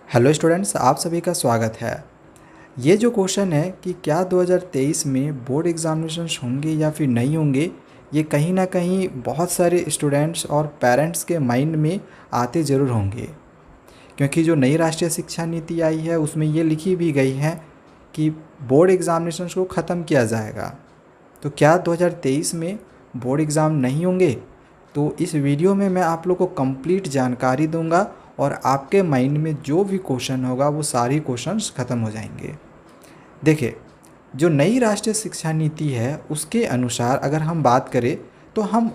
Hello students, आप सभी का स्वागत है। ये जो क्वेश्चन है कि क्या 2023 में बोर्ड एग्जामिनेशंस होंगे या फिर नहीं होंगे, ये कहीं ना कहीं बहुत सारे स्टूडेंट्स और पेरेंट्स के माइंड में आते ज़रूर होंगे। क्योंकि जो नई राष्ट्रीय शिक्षा नीति आई है उसमें ये लिखी भी गई है कि बोर्ड एग्जामिनेशंस को ख़त्म किया जाएगा। तो क्या 2023 में बोर्ड एग्ज़ाम नहीं होंगे? तो इस वीडियो में मैं आप लोग को कंप्लीट जानकारी दूंगा और आपके माइंड में जो भी क्वेश्चन होगा वो सारी क्वेश्चंस ख़त्म हो जाएंगे। देखिए, जो नई राष्ट्रीय शिक्षा नीति है उसके अनुसार अगर हम बात करें तो हम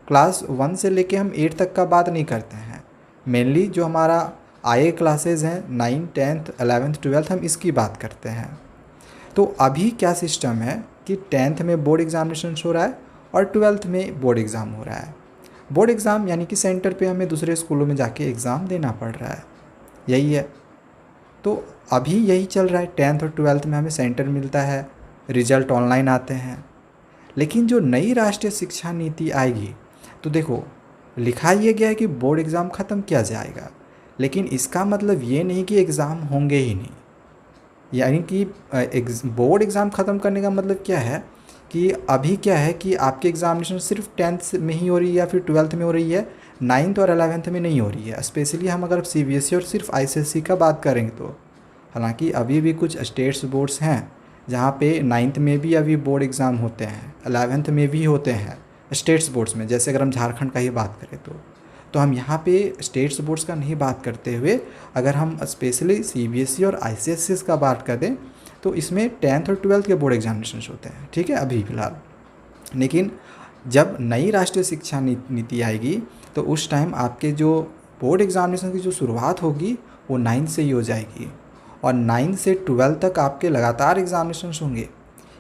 क्लास 1 से लेके हम 8 तक का बात नहीं करते हैं। मेनली जो हमारा आईए क्लासेस हैं 9, 10th, 11th, 12th हम इसकी बात करते हैं। तो अभी क्या सिस्टम है कि 10th में बोर्ड एग्जामिनेशन हो रहा है और 12th में बोर्ड एग्ज़ाम हो रहा है। बोर्ड एग्ज़ाम यानी कि सेंटर पे हमें दूसरे स्कूलों में जाके एग्ज़ाम देना पड़ रहा है, यही है। तो अभी यही चल रहा है, 10th और 12th में हमें सेंटर मिलता है, रिजल्ट ऑनलाइन आते हैं। लेकिन जो नई राष्ट्रीय शिक्षा नीति आएगी तो देखो, लिखा ये गया है कि बोर्ड एग्ज़ाम ख़त्म किया जाएगा, लेकिन इसका मतलब ये नहीं कि एग्ज़ाम होंगे ही नहीं। यानी कि बोर्ड एग्ज़ाम ख़त्म करने का मतलब क्या है कि अभी क्या है कि आपकी एग्ज़ामिनेशन सिर्फ 10th में ही हो रही है या फिर 12th में हो रही है, 9th और 11th में नहीं हो रही है। स्पेशली हम अगर सीबीएसई और सिर्फ आईसीएसई का बात करेंगे तो हालांकि अभी भी कुछ स्टेट्स बोर्ड्स हैं जहाँ पे 9th में भी अभी बोर्ड एग्ज़ाम होते हैं, 11th में भी होते हैं स्टेट्स बोर्ड्स में। जैसे अगर हम झारखंड का ही बात करें तो हम यहाँ पे स्टेट्स बोर्ड्स का नहीं बात करते हुए अगर हम स्पेशली सीबीएसई और आईसीएसई का बात करें तो इसमें 10th और 12th के बोर्ड एग्जामिनेशन होते हैं, ठीक है, अभी फ़िलहाल। लेकिन जब नई राष्ट्रीय शिक्षा नीति आएगी तो उस टाइम आपके जो बोर्ड एग्जामिनेशन की जो शुरुआत होगी वो 9th से ही हो जाएगी और 9th से 12th तक आपके लगातार एग्जामिनेशन होंगे।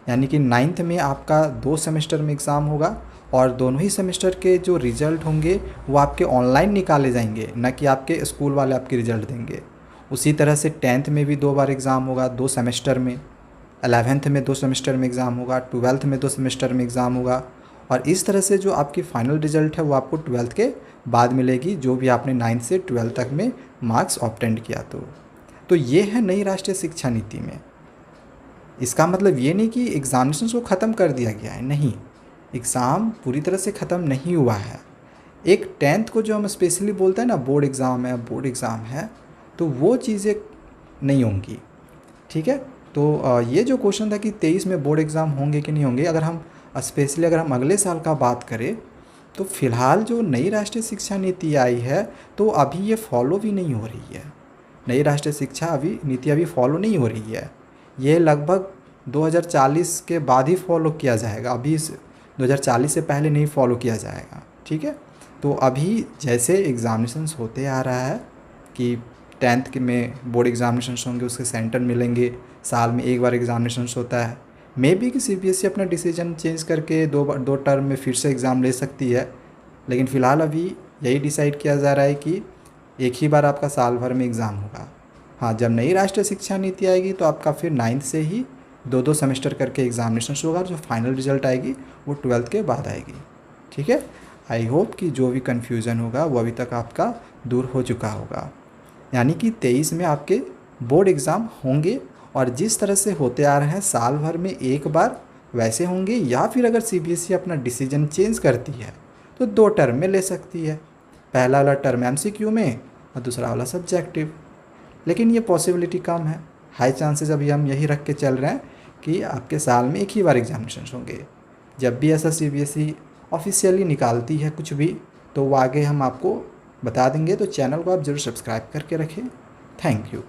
यानी कि 9th में आपका 2 सेमेस्टर में एग्ज़ाम होगा और दोनों ही सेमेस्टर के जो रिज़ल्ट होंगे वो आपके ऑनलाइन निकाले जाएंगे, न कि आपके स्कूल वाले आपके रिज़ल्ट देंगे। उसी तरह से 10th में भी 2 बार एग्ज़ाम होगा, 2 सेमेस्टर में, 11th में 2 सेमेस्टर में एग्ज़ाम होगा, 12th में 2 सेमेस्टर में एग्ज़ाम होगा। और इस तरह से जो आपकी फ़ाइनल रिज़ल्ट है वो आपको 12th के बाद मिलेगी, जो भी आपने 9th से 12th तक में मार्क्स ऑब्टेन किया। तो ये है नई राष्ट्रीय शिक्षा नीति में। इसका मतलब ये नहीं कि एग्ज़ामिनेशन को ख़त्म कर दिया गया है, नहीं, एग्ज़ाम पूरी तरह से ख़त्म नहीं हुआ है। एक 10th को जो हम स्पेशली बोलते हैं ना, बोर्ड एग्ज़ाम है, बोर्ड एग्ज़ाम है, तो वो चीज़ें नहीं होंगी, ठीक है। तो ये जो क्वेश्चन था कि 23 में बोर्ड एग्ज़ाम होंगे कि नहीं होंगे, अगर हम स्पेशली अगर हम अगले साल का बात करें तो फ़िलहाल जो नई राष्ट्रीय शिक्षा नीति आई है तो अभी ये फॉलो भी नहीं हो रही है। नई राष्ट्रीय शिक्षा नीति अभी फॉलो नहीं हो रही है। ये लगभग 2040 के बाद ही फॉलो किया जाएगा, अभी 2040 से पहले नहीं फॉलो किया जाएगा, ठीक है। तो अभी जैसे एग्ज़ामिनेशंस होते आ रहा है कि 10th में बोर्ड एग्ज़ामिनेशंस होंगे, उसके सेंटर मिलेंगे, साल में एक बार एग्ज़ामिनेशंस होता है। मे बी कि सीबीएसई अपना डिसीजन चेंज करके दो टर्म में फिर से एग्ज़ाम ले सकती है, लेकिन फ़िलहाल अभी यही डिसाइड किया जा रहा है कि एक ही बार आपका साल भर में एग्ज़ाम होगा। हाँ, जब नई राष्ट्रीय शिक्षा नीति आएगी तो आपका फिर 9th से ही 2 सेमेस्टर करके एग्ज़ामिनेशन होगा, जो फाइनल रिजल्ट आएगी वो 12th के बाद आएगी, ठीक है। आई होप कि जो भी कन्फ्यूज़न होगा वो अभी तक आपका दूर हो चुका होगा। यानी कि 23 में आपके बोर्ड एग्ज़ाम होंगे और जिस तरह से होते आ रहे हैं साल भर में एक बार वैसे होंगे, या फिर अगर सीबीएसई अपना डिसीजन चेंज करती है तो 2 टर्म में ले सकती है। पहला वाला टर्म एमसीक्यू में और दूसरा वाला सब्जेक्टिव। लेकिन ये पॉसिबिलिटी कम है, हाई चांसेस अभी हम यही रख के चल रहे हैं कि आपके साल में एक ही बार एग्जामिनेशन होंगे। जब भी ऐसा सीबीएसई ऑफिशियली निकालती है कुछ भी तो वो आगे हम आपको बता देंगे, तो चैनल को आप ज़रूर सब्सक्राइब करके रखें। Thank you.